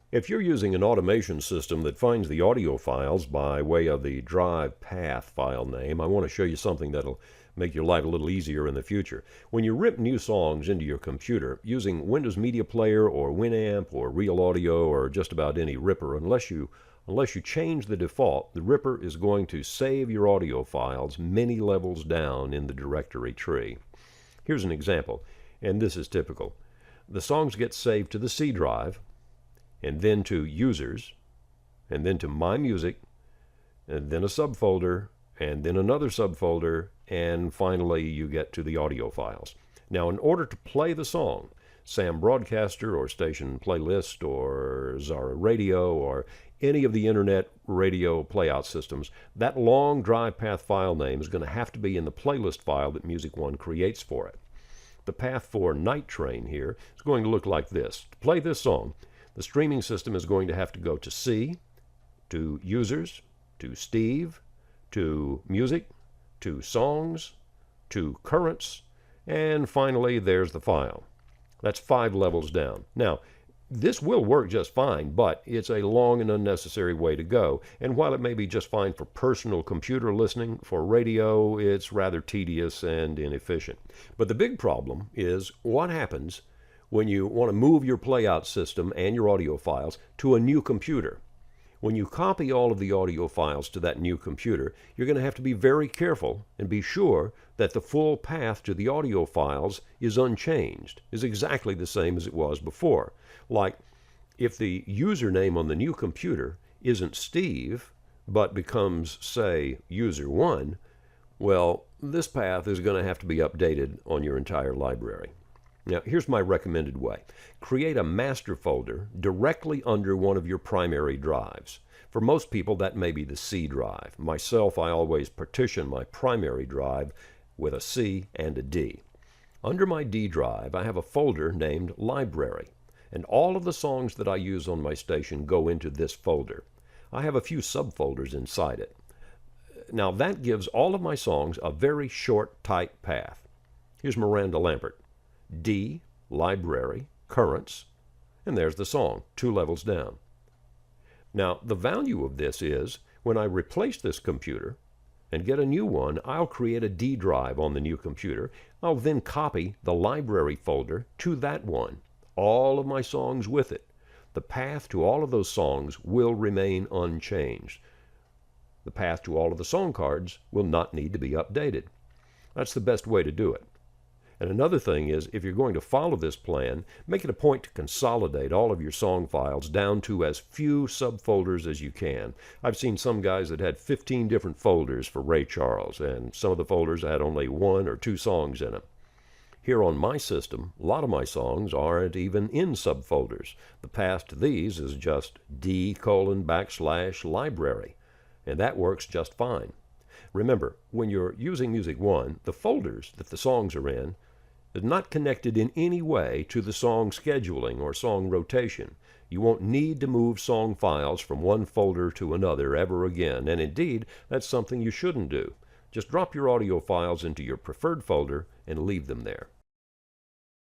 If you're using an automation system that finds the audio files by way of the drive path file name, I want to show you something that'll make your life a little easier in the future. When you rip new songs into your computer using Windows Media Player or Winamp or Real Audio or just about any ripper, unless you change the default, the ripper is going to save your audio files many levels down in the directory tree. Here's an example, and this is typical. The songs get saved to the C drive, and then to Users, and then to My Music, and then a subfolder, and then another subfolder, and finally you get to the audio files. Now, in order to play the song, Sam Broadcaster or Station Playlist or Zara Radio or any of the internet radio playout systems, that long drive path file name is going to have to be in the playlist file that Music One creates for it. The path for Night Train here is going to look like this. To play this song, the streaming system is going to have to go to C, to Users, to Steve, to Music, to Songs, to Currents, and finally there's the file. That's 5 levels down. Now, this will work just fine, but it's a long and unnecessary way to go. And while it may be just fine for personal computer listening, for radio, it's rather tedious and inefficient. But the big problem is what happens when you want to move your playout system and your audio files to a new computer. When you copy all of the audio files to that new computer, you're going to have to be very careful and be sure that the full path to the audio files is unchanged, is exactly the same as it was before. Like, if the username on the new computer isn't Steve, but becomes, say, User1, well, this path is going to have to be updated on your entire library. Now, here's my recommended way. Create a master folder directly under one of your primary drives. For most people, that may be the C drive. Myself, I always partition my primary drive with a C and a D. Under my D drive, I have a folder named Library, and all of the songs that I use on my station go into this folder. I have a few subfolders inside it. Now, that gives all of my songs a very short, tight path. Here's Miranda Lambert. D, Library, Currents, and there's the song, 2 levels down. Now, the value of this is, when I replace this computer and get a new one, I'll create a D drive on the new computer. I'll then copy the library folder to that one, all of my songs with it. The path to all of those songs will remain unchanged. The path to all of the song cards will not need to be updated. That's the best way to do it. And another thing is, if you're going to follow this plan, make it a point to consolidate all of your song files down to as few subfolders as you can. I've seen some guys that had 15 different folders for Ray Charles, and some of the folders had only 1 or 2 songs in them. Here on my system, a lot of my songs aren't even in subfolders. The path to these is just D:\library, and that works just fine. Remember, when you're using Music One, the folders that the songs are in is not connected in any way to the song scheduling or song rotation. You won't need to move song files from one folder to another ever again, and indeed, that's something you shouldn't do. Just drop your audio files into your preferred folder and leave them there.